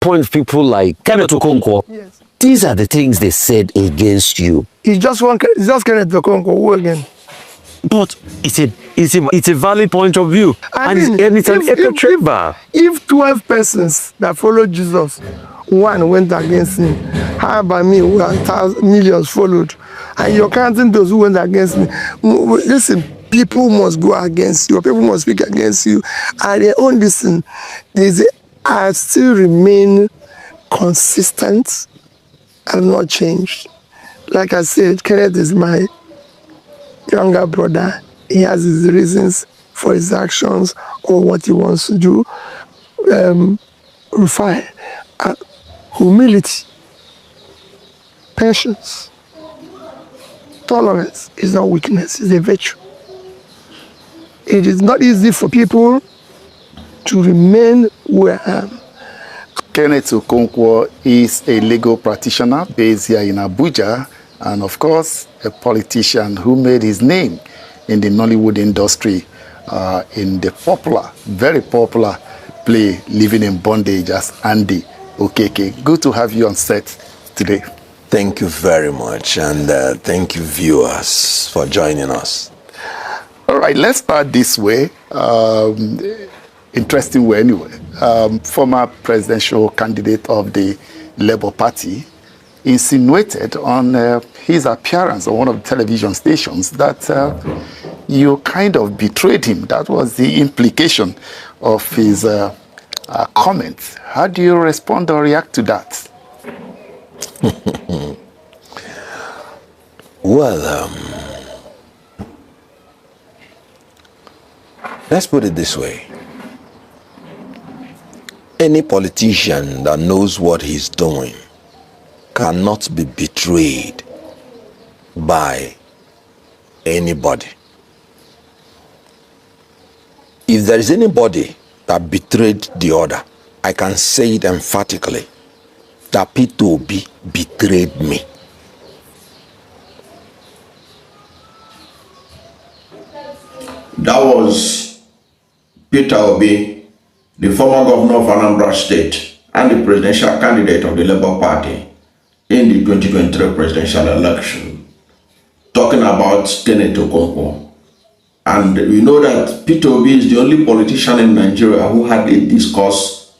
point people like Kenneth Okonkwo. Yes. These are the things they said against you. It's just Kenneth Okonkwo. Who again? But it's a valid point of view. I mean, and it's an echo chamber. If 12 persons that followed Jesus, one went against him, how about me, who millions followed, and you're counting those who went against me? Listen, people must go against you, people must speak against you, and their own listen. I still remain consistent and not changed. Like I said, Kenneth is my younger brother. He has his reasons for his actions or what he wants to do. Rufai, humility, patience, tolerance is not weakness, it's a virtue. It is not easy for people to remain where I am. Kenneth Okonkwo is a legal practitioner based here in Abuja, and of course, a politician who made his name in the Nollywood industry in the very popular play Living in Bondage as Andy Okeke. Good to have you on set today. Thank you very much, and thank you, viewers, for joining us. All right, let's start this way. Interesting way anyway. Former presidential candidate of the Labour Party insinuated on his appearance on one of the television stations that you kind of betrayed him. That was the implication of his comments. How do you respond or react to that? Well, let's put it this way. Any politician that knows what he's doing cannot be betrayed by anybody. If there is anybody that betrayed the other, I can say it emphatically that Peter Obi betrayed me. That was Peter Obi, the former governor of Anambra State and the presidential candidate of the Labour Party in the 2023 presidential election, talking about Kenneth Okonkwo. And we know that Peter Obi is the only politician in Nigeria who hardly discuss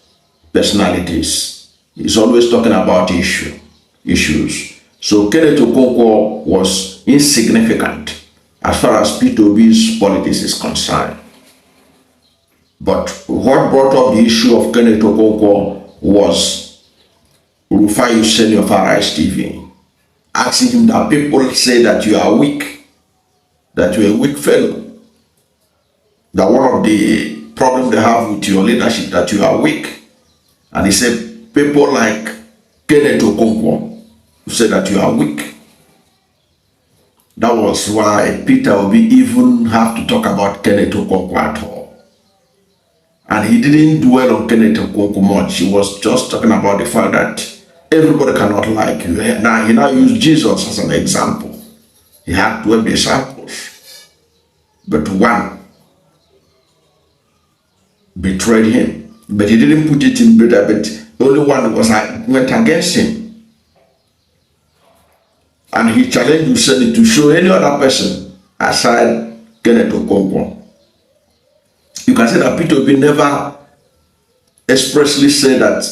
personalities. He's always talking about issues. So Kenneth Okonkwo was insignificant as far as Peter Obi's politics is concerned. But what brought up the issue of Kenneth Okonkwo was Rufai Oseni of Arise TV asking him that people say that you are weak, that you're a weak fellow, that one of the problems they have with your leadership that you are weak. And he said people like Kenneth Okonkwo say that you are weak. That was why Peter Obi even have to talk about Kenneth Okonkwo at all. And he didn't dwell on Kenneth Okonkwo much. He was just talking about the fact that everybody cannot like you. Now he used Jesus as an example. He had 12 disciples, but one betrayed him. But he didn't put it in better, but only one went against him. And he challenged Oseni to show any other person aside Kenneth Okonkwo. You can say that Peter Obi never expressly said that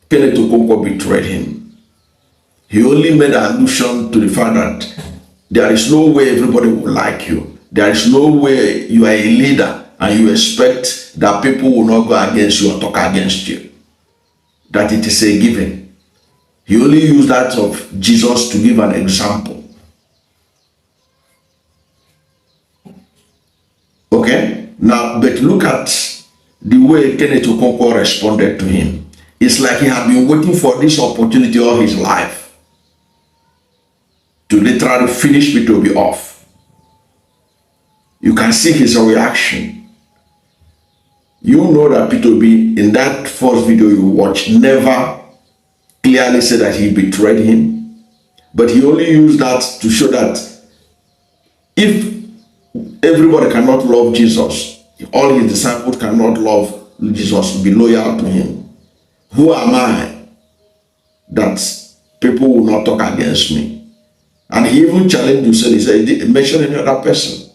Kenneth Okonkwo betrayed him. He only made an allusion to the fact that there is no way everybody will like you. There is no way you are a leader and you expect that people will not go against you or talk against you. That it is a given. He only used that of Jesus to give an example. Okay? Now, but look at the way Kenneth Okonkwo responded to him. It's like he had been waiting for this opportunity all his life to literally finish Peter Obi off. You can see his reaction. You know that Peter Obi, in that first video you watched, never clearly said that he betrayed him. But he only used that to show that if everybody cannot love Jesus, if all his disciples cannot love Jesus, be loyal to him, Who am I that people will not talk against me? And he even challenged himself. He said, he didn't mention any other person.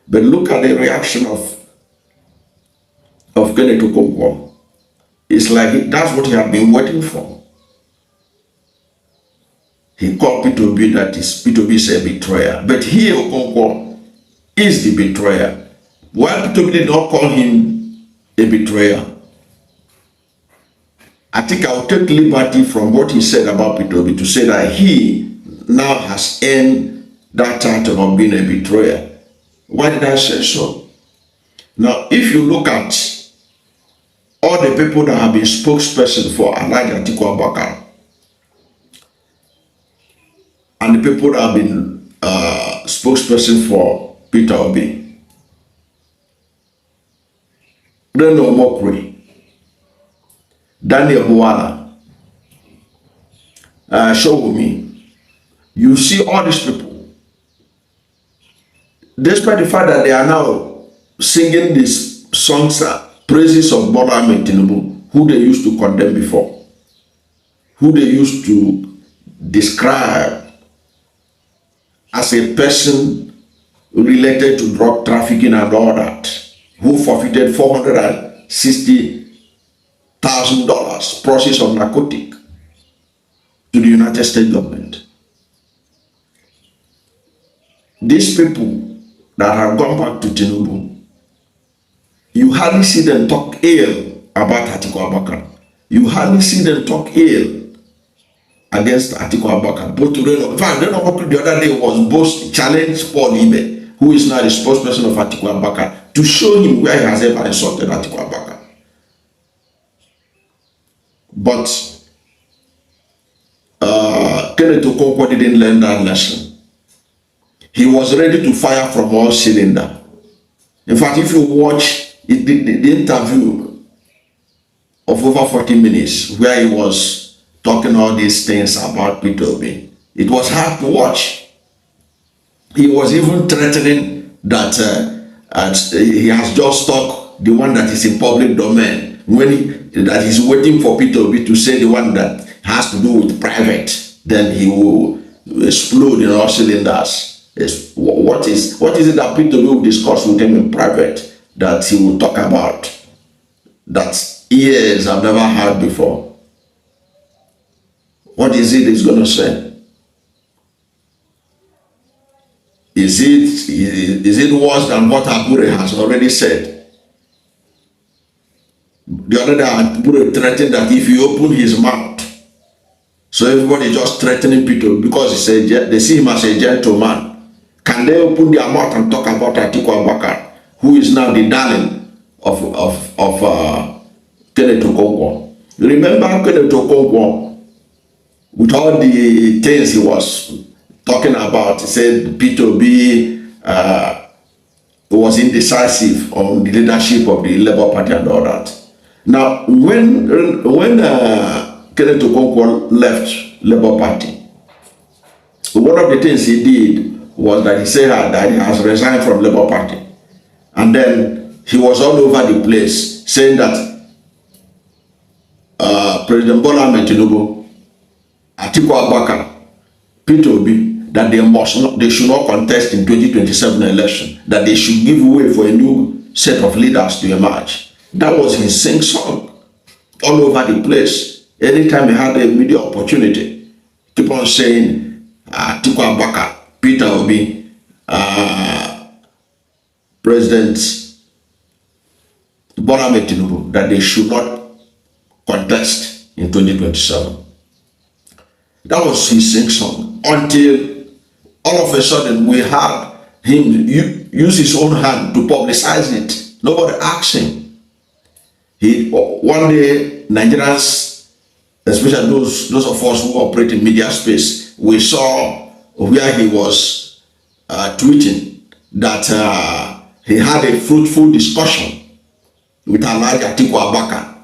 But look at the reaction of Kenneth Okonkwo. It's like that's what he had been waiting for. He called Peter Obi that Peter Obi is a betrayer. But here Okonkwo is the betrayer. Why Peter Obi did not call him a betrayer? I think I'll take liberty from what he said about Peter Obi to say that he now has earned that title of being a betrayer. Why did I say so? Now, if you look at all the people that have been spokesperson for Atiku Abubakar and the people that have been spokesperson for Peter Obi, Reno Mokri, Daniel Buwala, show me. You see all these people, despite the fact that they are now singing these songs, praises of Bola Ahmed Tinubu, who they used to condemn before, who they used to describe as a person related to drug trafficking and all that, who forfeited $460,000 process of narcotic to the United States government. These people that have gone back to Tinubu, you hardly see them talk ill about Atiku Abubakar. You hardly see them talk ill against Atiku Abubakar. Both to Reno. In fact, Reno the other day was both challenged Paul Ibe, who is now the spokesperson of Atiku Abubakar, to show him where he has ever insulted Atiku Abubakar. But Kenneth Okonkwo didn't learn that lesson. He was ready to fire from all cylinders. In fact, if you watch the interview of over 40 minutes where he was talking all these things about Peter Obi, it was hard to watch. He was even threatening that he has just talked the one that is in public domain, that he's waiting for Peter Obi to say the one that has to do with private, then he will explode in all cylinders. What is it that Peter Obi will discuss with him in private that he will talk about that ears have never heard before? What is it he's going to say? Is it worse than what Abure has already said? The other day, Abure threatened that if he opened his mouth, so everybody just threatening Peter because they see him as a gentleman. Can they open their mouth and talk about Atiku Abubakar, who is now the darling of Kenneth Okonkwo? Remember Kenneth Okonkwo, with all the things he was talking about, he said Peter Obi was indecisive on the leadership of the Labour Party and all that. Now, when Kenneth Okonkwo left Labour Party, one of the things he did was that he said that he has resigned from Labour Party. And then he was all over the place saying that President Bola Ahmed Tinubu, Atiku Abubakar, Peter Obi, that they should not contest in 2027 election, that they should give way for a new set of leaders to emerge. That was his sing song all over the place. Anytime he had a media opportunity, keep on saying Atiku Abubakar, Peter Obi, President Bola Ahmed Tinubu, that they should not contest in 2027. That was his sing song until all of a sudden we had him use his own hand to publicize it. Nobody asked him. One day, Nigerians, especially those of us who operate in media space, we saw where he was tweeting that he had a fruitful discussion with Atiku Abubakar.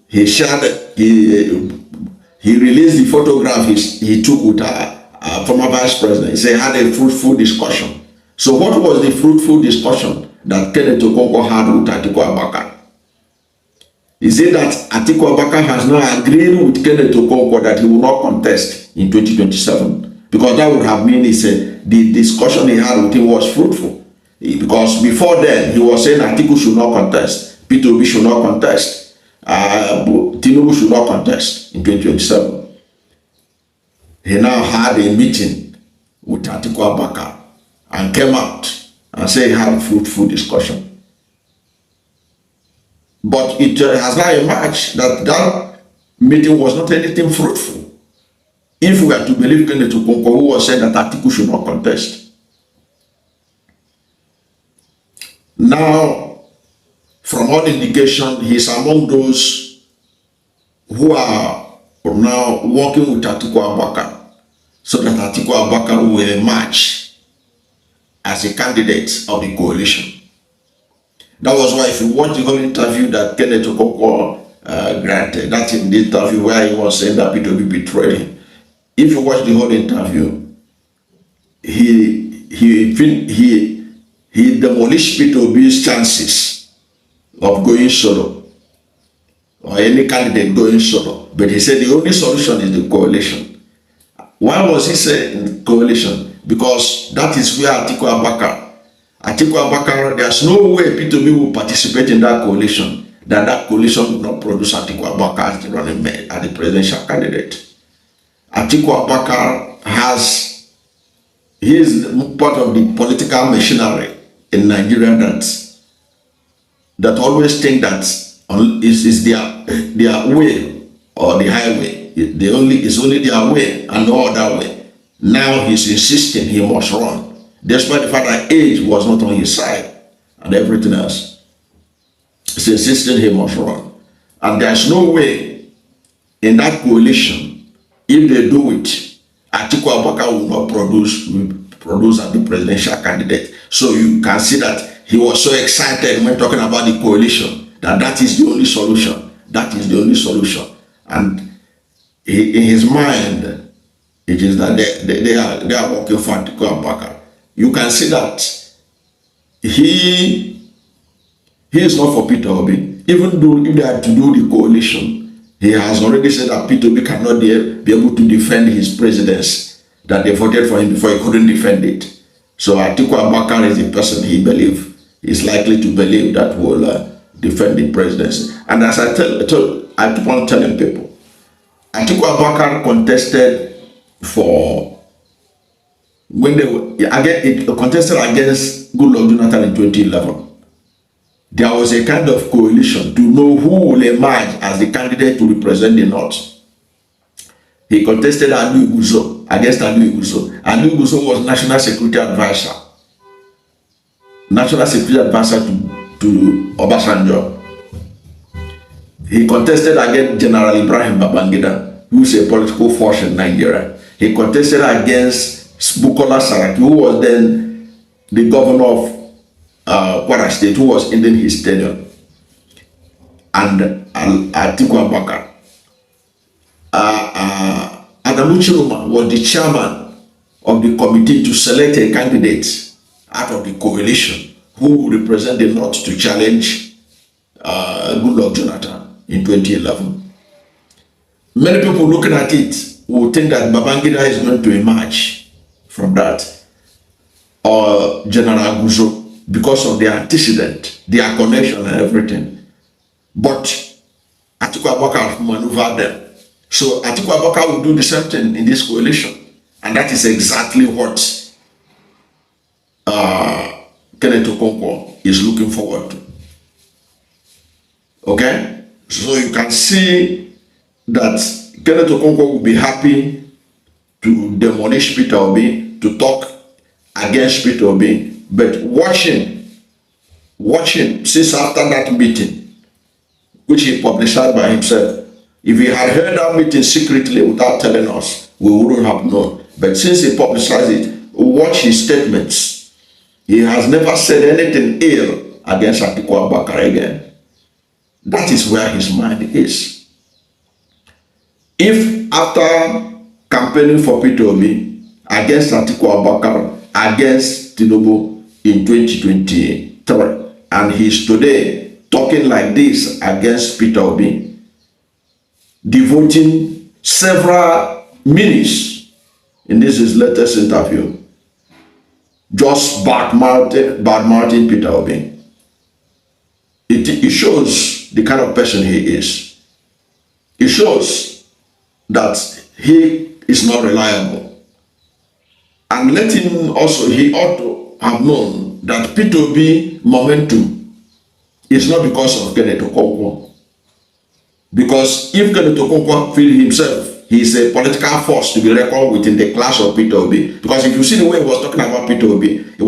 He shared, he released the photograph he took with former vice president. He said he had a fruitful discussion. So what was the fruitful discussion that Kenneth Okonkwo had with Atiku Abubakar? Is it that Atiku Abubakar has now agreed with Kenneth Okonkwo that he will not contest in 2027? Because that would have meant the discussion he had with him was fruitful. Because before then, he was saying Atiku should not contest, Peter Obi should not contest, Tinubu should not contest in 2027. He now had a meeting with Atiku Abubakar and came out and said he had a fruitful discussion. But it has now emerged that that meeting was not anything fruitful. If we are to believe Kenneth Okonkwo, who was saying that Atiku should not contest. Now, from all indication, he's among those who are now working with Atiku Abubakar so that Atiku Abubakar will emerge as a candidate of the coalition. That was why if you watch the whole interview that Kenneth Okonkwo granted, that in the interview where he was saying that Peter Obi betrayed him, if you watch the whole interview, he demolished Peter Obi's chances of going solo or any candidate going solo. But he said the only solution is the coalition. Why was he saying coalition? Because that is where Atiku Abubakar, there's no way Peter Obi will participate in that coalition, that coalition will not produce Atiku Abubakar as the running mate, as the presidential candidate. Atiku Abubakar he is part of the political machinery in Nigeria that always think that is their way or the highway. It's only their way and no other way. Now he's insisting he must run, despite the fact that age was not on his side and everything else. He's insisting he must run. And there's no way in that coalition, if they do it, Atiku Abubakar will not produce as the presidential candidate. So you can see that he was so excited when talking about the coalition, that is the only solution. That is the only solution. And in his mind, it is that they are working for Atiku Abubakar. You can see that he is not for Peter Obi. Even though if they had to do the coalition, he has already said that Peter Obi cannot be able to defend his presidency, that they voted for him before he couldn't defend it. So Atiku Abubakar is the person he believes is likely to believe that will defend the presidency. And as I keep on telling people, Atiku Abubakar contested contested against Goodluck Jonathan in 2011. There was a kind of coalition to know who will emerge as the candidate to represent the North. He contested against Adu Iguzo. Adu Iguzo was National Security Advisor. National Security Advisor to Obasanjo. He contested against General Ibrahim Babangida, who is a political force in Nigeria. He contested against Bukola Saraki, who was then the governor of Kwara State, who was ending his tenure, and Atiku Abubakar. Adamu Chiruma was the chairman of the committee to select a candidate out of the coalition who will represent the North to challenge Goodluck Jonathan in 2011. Many people looking at it will think that Babangida is going to emerge from that, or General Guzo, because of their antecedent, their connection and everything. But Atiku Abubakar maneuvered them. So Atiku Abubakar will do the same thing in this coalition. And that is exactly what Kenneth Okonkwo is looking forward to. Okay? So you can see that Kenneth Okonkwo will be happy to demolish Peter Obi, to talk against Peter Obi, but watch him since after that meeting, which he publicized by himself. If he had heard that meeting secretly without telling us, we wouldn't have known. But since he publicized it, watch his statements. He has never said anything ill against Atiku Abubakar again. That is where his mind is. If after campaigning for Peter Obi against Atiku Abubakar, against Tinubu in 2023, and he's today talking like this against Peter Obi, devoting several minutes in this his latest interview, just bad-mouthing Peter Obi. It shows the kind of person he is. It shows that he is not reliable. And let him also, he ought to have known that Peter Obi momentum is not because of Kenneth Okonkwo. Because if Kenneth Okonkwo feels himself, he is a political force to be reckoned with in the class of Peter Obi. Because if you see the way he was talking about Peter Obi, he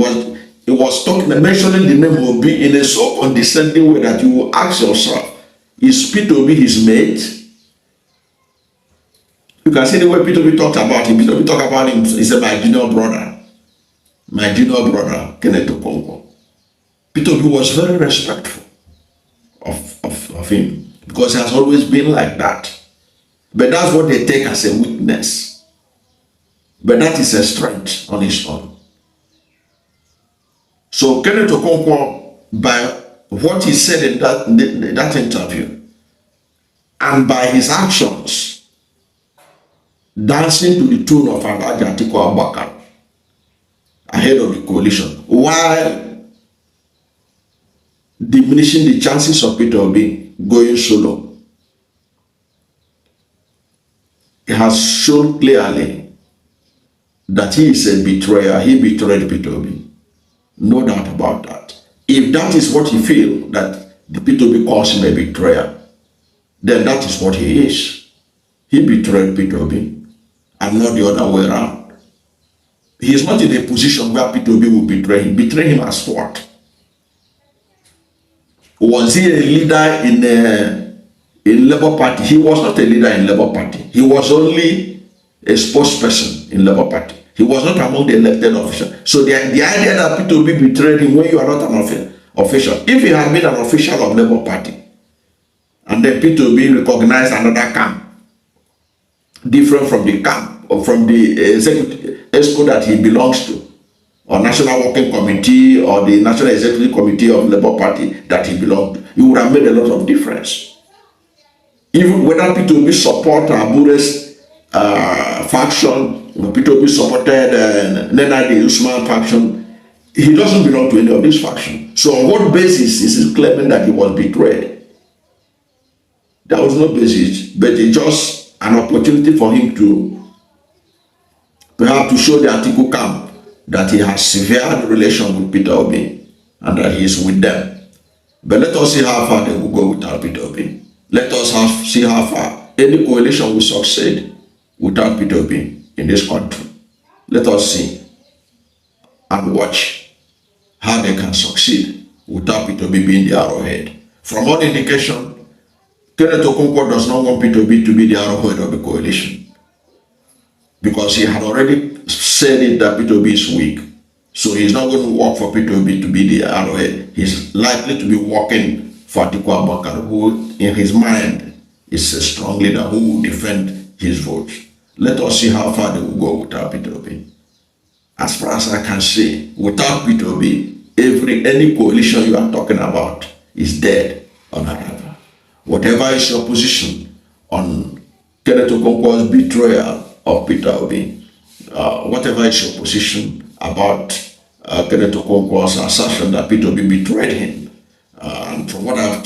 was talking, mentioning the name Obi in a so condescending way that you will ask yourself, is Peter Obi his mate? You can see the way Peter Obi talked about him. Peter Obi talked about him, he said, my junior brother, Kenneth Okonkwo. Peter Obi was very respectful of him because he has always been like that. But that's what they take as a weakness. But that is a strength on his own. So Kenneth Okonkwo, by what he said in that interview, and by his actions, dancing to the tune of Atiku Abubakar ahead of the coalition, while diminishing the chances of Peter Obi going solo, he has shown clearly that he is a betrayer. He betrayed Peter Obi. No doubt about that. If that is what he feels, that the Peter Obi calls him a betrayer, then that is what he is. He betrayed Peter Obi, and not the other way around. He is not in a position where Peter Obi will betray him. Betray him as what? Was he a leader in Labour Party? He was not a leader in Labour Party. He was only a spokesperson in Labour Party. He was not among the elected officials. So the idea that Peter Obi betrayed him when you are not an official. If he had been an official of Labour Party, and then Peter Obi recognized another camp, different from the camp or from the executive ESCO that he belongs to, or National Working Committee, or the National Executive Committee of Labour Party that he belonged to, he would have made a lot of difference. Even whether Peter Obi support Abure's faction, Peter Obi supported Nena the Usman faction, he doesn't belong to any of these factions. So on what basis is he claiming that he was betrayed? There was no basis, but it's just an opportunity for him to perhaps to show the Atiku camp that he has severed relation with Peter Obi and that he is with them. But let us see how far they will go without Peter Obi. Let us see how far any coalition will succeed without Peter Obi in this country. Let us see and watch how they can succeed without Peter Obi being the arrowhead. From all indication, Kenneth Okonkwo does not want Peter Obi to be the arrowhead of the coalition, because he had already said it that Peter Obi is weak. So he's not going to work for Peter Obi to be the arrowhead. He's likely to be working for Atiku Abubakar, who in his mind is a strong leader who will defend his vote. Let us see how far they will go without Peter Obi. As far as I can see, without Peter Obi, any coalition you are talking about is dead on arrival. Whatever is your position on Kenneth Okonkwo's betrayal of Peter Obi, whatever is your position about Kenneth Okonkwo's assertion that Peter Obi betrayed him, and from what I've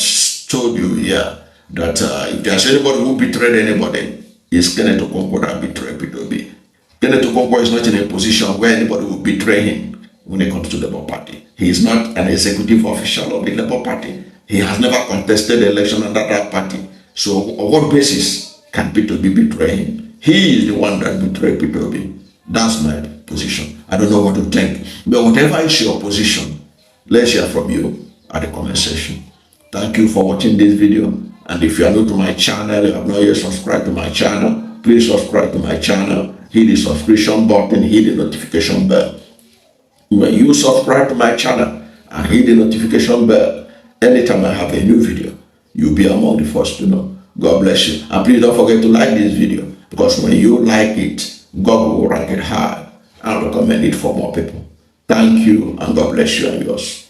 told you here, that if there's anybody who betrayed anybody, it's Kenneth Okonkwo that betrayed Peter Obi. Kenneth Okonkwo is not in a position where anybody will betray him when it comes to the Labour Party. He is not an executive official of the Labour Party. He has never contested the election under that party. So on what basis can Peter Obi betray him? He is the one that betrayed Peter Obi. That's my position. I don't know what to think. But whatever is your position, let's hear from you at the comment section. Thank you for watching this video. And if you are new to my channel, you have not yet subscribed to my channel, please subscribe to my channel. Hit the subscription button, hit the notification bell. When you subscribe to my channel and hit the notification bell, anytime I have a new video, you'll be among the first to know. God bless you. And please don't forget to like this video, because when you like it, God will rank it high and recommend it for more people. Thank you, and God bless you and yours.